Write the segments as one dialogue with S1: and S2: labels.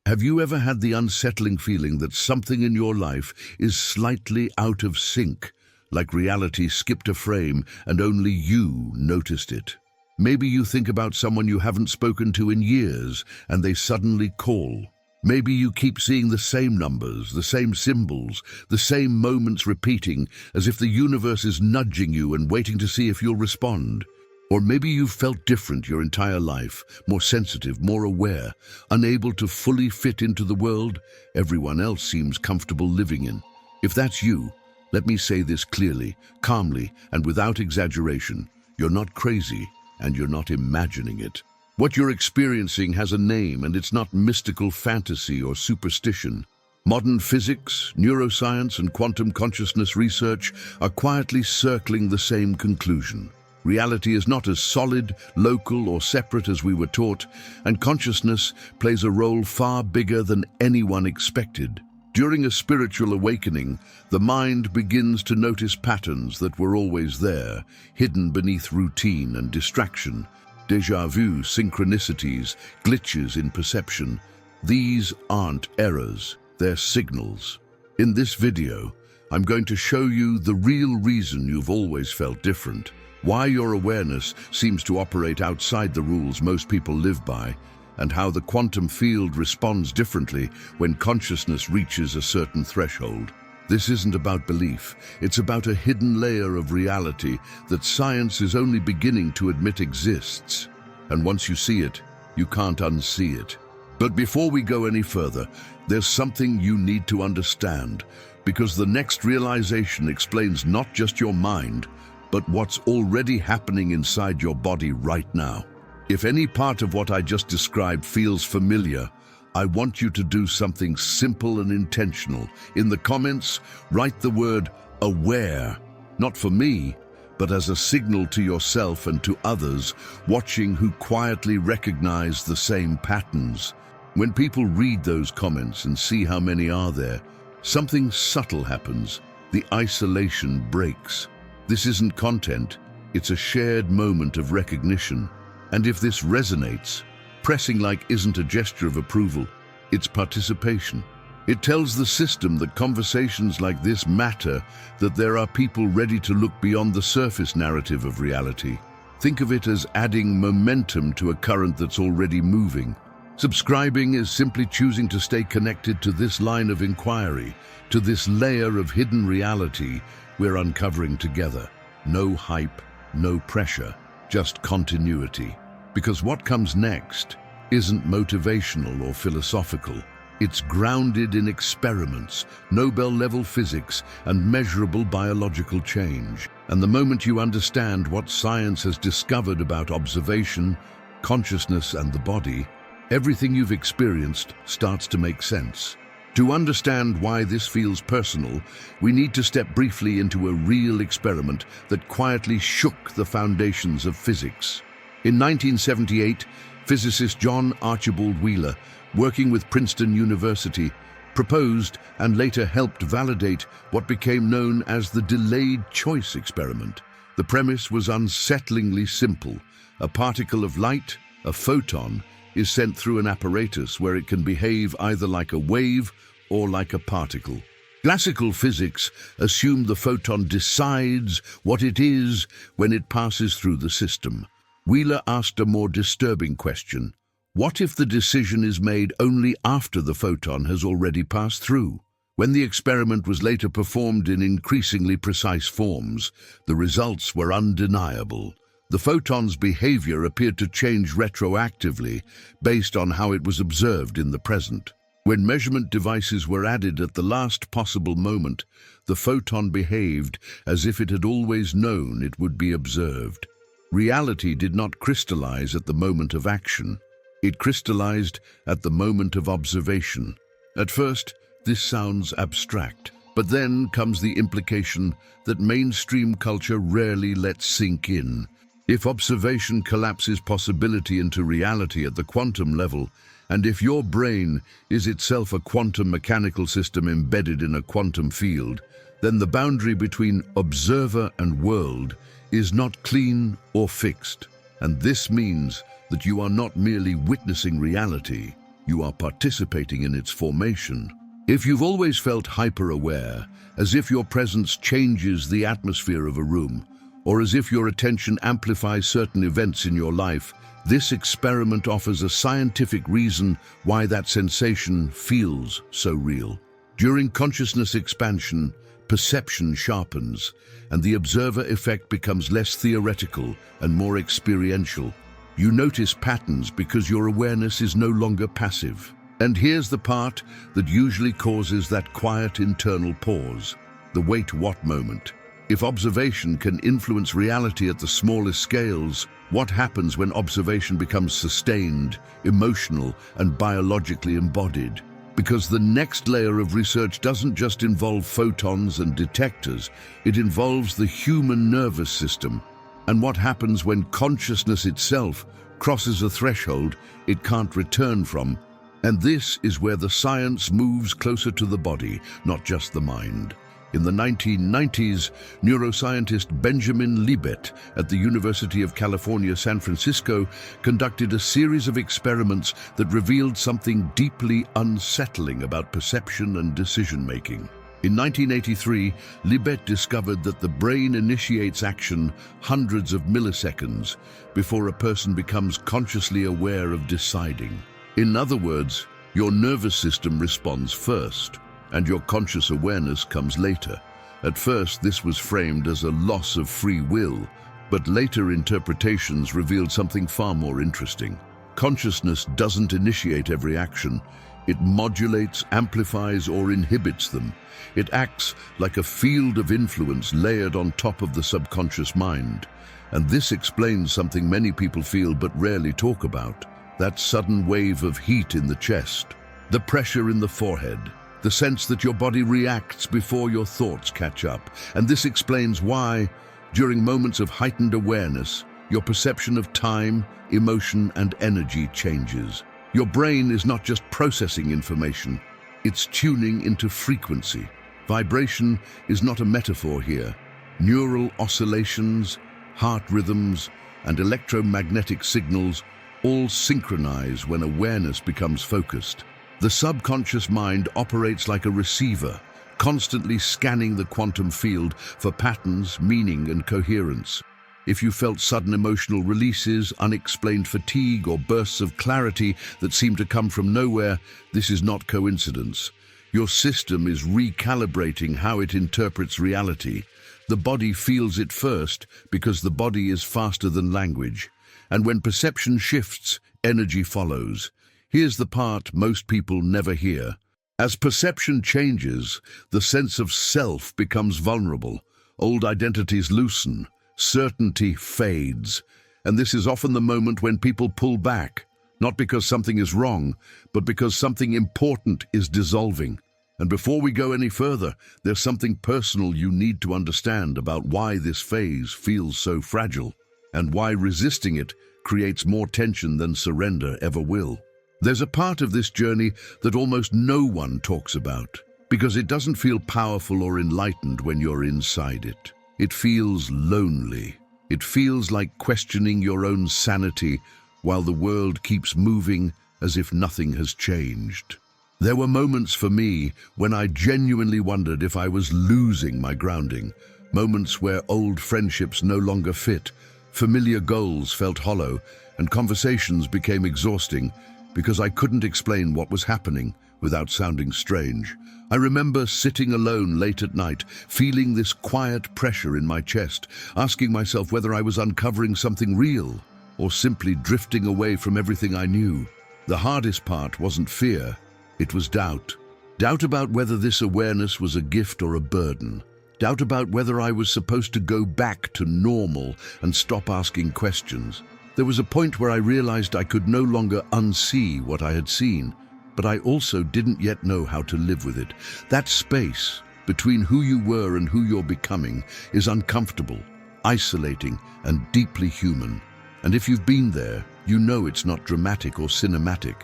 S1: Have you ever had the unsettling feeling that something in your life is slightly out of sync, like reality skipped a frame and only you noticed it? Maybe you think about someone you haven't spoken to in years and they suddenly call. Maybe you keep seeing the same numbers, the same symbols, the same moments repeating, as if the universe is nudging you and waiting to see if you'll respond. Or maybe you've felt different your entire life, more sensitive, more aware, unable to fully fit into the world everyone else seems comfortable living in. If that's you, let me say this clearly, calmly, and without exaggeration. You're not crazy, and you're not imagining it. What you're experiencing has a name, and it's not mystical fantasy or superstition. Modern physics, neuroscience, and quantum consciousness research are quietly circling the same conclusion. Reality is not as solid, local, or separate as we were taught, and consciousness plays a role far bigger than anyone expected. During a spiritual awakening, the mind begins to notice patterns that were always there, hidden beneath routine and distraction. Déjà vu, synchronicities, glitches in perception. These aren't errors, they're signals. In this video, I'm going to show you the real reason you've always felt different, why your awareness seems to operate outside the rules most people live by, and how the quantum field responds differently when consciousness reaches a certain threshold. This isn't about belief, it's about a hidden layer of reality that science is only beginning to admit exists. And once you see it, you can't unsee it. But before we go any further, there's something you need to understand, because the next realization explains not just your mind, but what's already happening inside your body right now. If any part of what I just described feels familiar, I want you to do something simple and intentional. In the comments, write the word aware, not for me, but as a signal to yourself and to others watching who quietly recognize the same patterns. When people read those comments and see how many are there, something subtle happens. The isolation breaks. This isn't content, it's a shared moment of recognition. And if this resonates, pressing like isn't a gesture of approval, it's participation. It tells the system that conversations like this matter, that there are people ready to look beyond the surface narrative of reality. Think of it as adding momentum to a current that's already moving. Subscribing is simply choosing to stay connected to this line of inquiry, to this layer of hidden reality we're uncovering together. No hype, no pressure, just continuity. Because what comes next isn't motivational or philosophical. It's grounded in experiments, Nobel-level physics, and measurable biological change. And the moment you understand what science has discovered about observation, consciousness, and the body, everything you've experienced starts to make sense. To understand why this feels personal, we need to step briefly into a real experiment that quietly shook the foundations of physics. In 1978, physicist John Archibald Wheeler, working with Princeton University, proposed and later helped validate what became known as the delayed choice experiment. The premise was unsettlingly simple. A particle of light, a photon, is sent through an apparatus where it can behave either like a wave or like a particle. Classical physics assume the photon decides what it is when it passes through the system. Wheeler asked a more disturbing question. What if the decision is made only after the photon has already passed through? When the experiment was later performed in increasingly precise forms, the results were undeniable. The photon's behavior appeared to change retroactively based on how it was observed in the present. When measurement devices were added at the last possible moment, the photon behaved as if it had always known it would be observed. Reality did not crystallize at the moment of action. It crystallized at the moment of observation. At first, this sounds abstract, but then comes the implication that mainstream culture rarely lets sink in. If observation collapses possibility into reality at the quantum level, and if your brain is itself a quantum mechanical system embedded in a quantum field, then the boundary between observer and world is not clean or fixed. And this means that you are not merely witnessing reality, you are participating in its formation. If you've always felt hyper-aware, as if your presence changes the atmosphere of a room, or as if your attention amplifies certain events in your life, this experiment offers a scientific reason why that sensation feels so real. During consciousness expansion, perception sharpens, and the observer effect becomes less theoretical and more experiential. You notice patterns because your awareness is no longer passive. And here's the part that usually causes that quiet internal pause, the wait what moment. If observation can influence reality at the smallest scales, what happens when observation becomes sustained, emotional, and biologically embodied? Because the next layer of research doesn't just involve photons and detectors, it involves the human nervous system. And what happens when consciousness itself crosses a threshold it can't return from? And this is where the science moves closer to the body, not just the mind. In the 1990s, neuroscientist Benjamin Libet at the University of California, San Francisco, conducted a series of experiments that revealed something deeply unsettling about perception and decision-making. In 1983, Libet discovered that the brain initiates action hundreds of milliseconds before a person becomes consciously aware of deciding. In other words, your nervous system responds first, and your conscious awareness comes later. At first, this was framed as a loss of free will, but later interpretations revealed something far more interesting. Consciousness doesn't initiate every action. It modulates, amplifies, or inhibits them. It acts like a field of influence layered on top of the subconscious mind. And this explains something many people feel but rarely talk about. That sudden wave of heat in the chest, the pressure in the forehead, the sense that your body reacts before your thoughts catch up. And this explains why, during moments of heightened awareness, your perception of time, emotion, and energy changes. Your brain is not just processing information, it's tuning into frequency. Vibration is not a metaphor here. Neural oscillations, heart rhythms, and electromagnetic signals all synchronize when awareness becomes focused. The subconscious mind operates like a receiver, constantly scanning the quantum field for patterns, meaning, and coherence. If you felt sudden emotional releases, unexplained fatigue, or bursts of clarity that seem to come from nowhere, this is not coincidence. Your system is recalibrating how it interprets reality. The body feels it first because the body is faster than language. And when perception shifts, energy follows. Here's the part most people never hear. As perception changes, the sense of self becomes vulnerable. Old identities loosen, certainty fades. And this is often the moment when people pull back, not because something is wrong, but because something important is dissolving. And before we go any further, there's something personal you need to understand about why this phase feels so fragile, and why resisting it creates more tension than surrender ever will. There's a part of this journey that almost no one talks about, because it doesn't feel powerful or enlightened when you're inside it. It feels lonely. It feels like questioning your own sanity while the world keeps moving as if nothing has changed. There were moments for me when I genuinely wondered if I was losing my grounding, moments where old friendships no longer fit, familiar goals felt hollow, and conversations became exhausting because I couldn't explain what was happening without sounding strange. I remember sitting alone late at night, feeling this quiet pressure in my chest, asking myself whether I was uncovering something real or simply drifting away from everything I knew. The hardest part wasn't fear, it was doubt. Doubt about whether this awareness was a gift or a burden. Doubt about whether I was supposed to go back to normal and stop asking questions. There was a point where I realized I could no longer unsee what I had seen, but I also didn't yet know how to live with it. That space between who you were and who you're becoming is uncomfortable, isolating, and deeply human. And if you've been there, you know it's not dramatic or cinematic.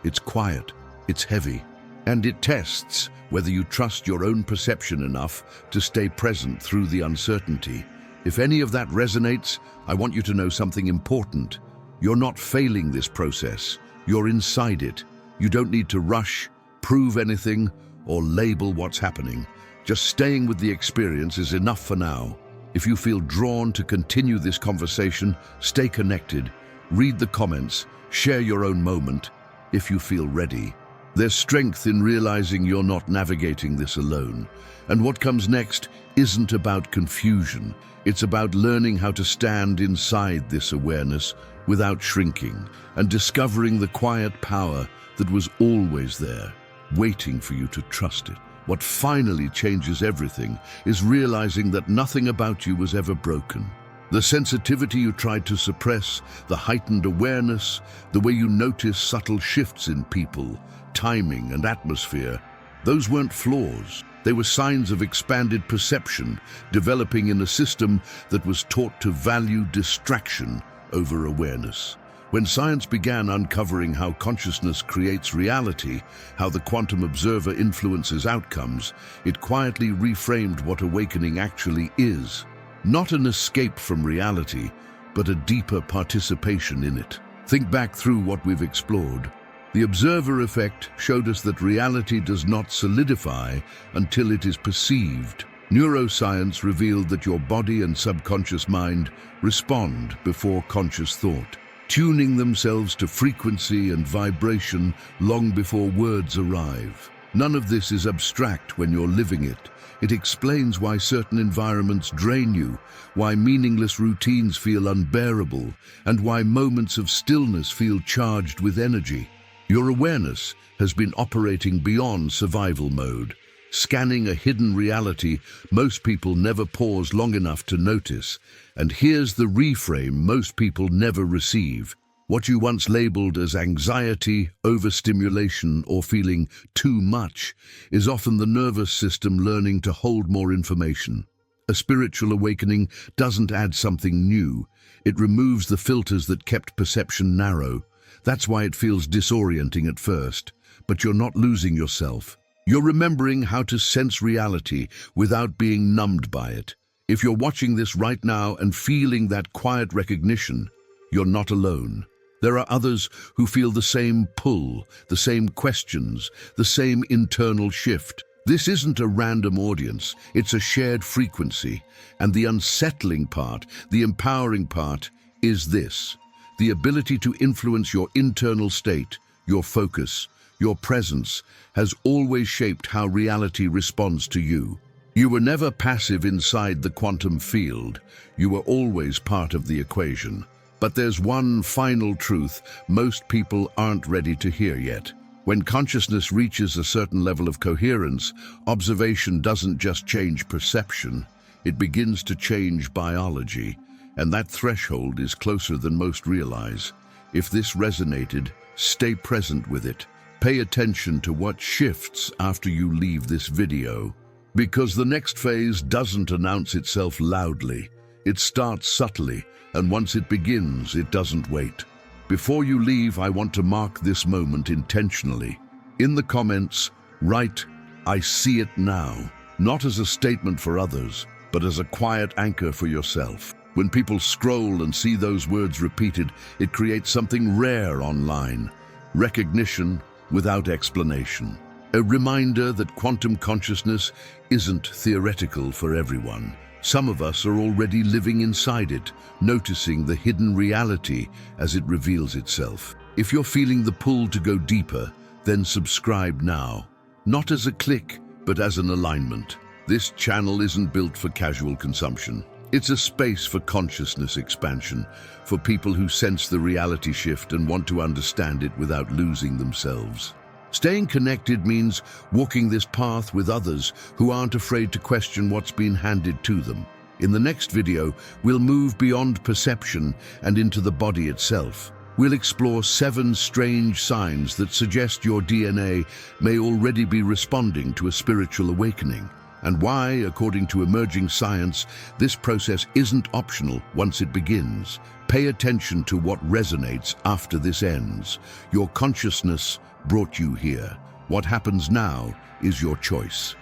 S1: It's quiet, it's heavy, and it tests whether you trust your own perception enough to stay present through the uncertainty. If any of that resonates, I want you to know something important. You're not failing this process. You're inside it. You don't need to rush, prove anything, or label what's happening. Just staying with the experience is enough for now. If you feel drawn to continue this conversation, stay connected, read the comments, share your own moment if you feel ready. There's strength in realizing you're not navigating this alone. And what comes next isn't about confusion. It's about learning how to stand inside this awareness without shrinking and discovering the quiet power that was always there, waiting for you to trust it. What finally changes everything is realizing that nothing about you was ever broken. The sensitivity you tried to suppress, the heightened awareness, the way you notice subtle shifts in people, timing and atmosphere, those weren't flaws. They were signs of expanded perception, developing in a system that was taught to value distraction over awareness. When science began uncovering how consciousness creates reality, how the quantum observer influences outcomes, it quietly reframed what awakening actually is. Not an escape from reality, but a deeper participation in it. Think back through what we've explored. The observer effect showed us that reality does not solidify until it is perceived. Neuroscience revealed that your body and subconscious mind respond before conscious thought, tuning themselves to frequency and vibration long before words arrive. None of this is abstract when you're living it. It explains why certain environments drain you, why meaningless routines feel unbearable, and why moments of stillness feel charged with energy. Your awareness has been operating beyond survival mode, scanning a hidden reality most people never pause long enough to notice. And here's the reframe most people never receive. What you once labeled as anxiety, overstimulation, or feeling too much is often the nervous system learning to hold more information. A spiritual awakening doesn't add something new. It removes the filters that kept perception narrow. That's why it feels disorienting at first, but you're not losing yourself. You're remembering how to sense reality without being numbed by it. If you're watching this right now and feeling that quiet recognition, you're not alone. There are others who feel the same pull, the same questions, the same internal shift. This isn't a random audience, it's a shared frequency. And the unsettling part, the empowering part, is this: the ability to influence your internal state, your focus, your presence, has always shaped how reality responds to you. You were never passive inside the quantum field. You were always part of the equation. But there's one final truth most people aren't ready to hear yet. When consciousness reaches a certain level of coherence, observation doesn't just change perception, it begins to change biology. And that threshold is closer than most realize. If this resonated, stay present with it. Pay attention to what shifts after you leave this video. Because the next phase doesn't announce itself loudly. It starts subtly, and once it begins, it doesn't wait. Before you leave, I want to mark this moment intentionally. In the comments, write, "I see it now," not as a statement for others, but as a quiet anchor for yourself. When people scroll and see those words repeated, it creates something rare online: recognition without explanation. A reminder that quantum consciousness isn't theoretical for everyone. Some of us are already living inside it, noticing the hidden reality as it reveals itself. If you're feeling the pull to go deeper, then subscribe now. Not as a click, but as an alignment. This channel isn't built for casual consumption. It's a space for consciousness expansion, for people who sense the reality shift and want to understand it without losing themselves. Staying connected means walking this path with others who aren't afraid to question what's been handed to them. In the next video, we'll move beyond perception and into the body itself. We'll explore 7 strange signs that suggest your DNA may already be responding to a spiritual awakening, and why, according to emerging science, this process isn't optional once it begins. Pay attention to what resonates after this ends. Your consciousness brought you here. What happens now is your choice.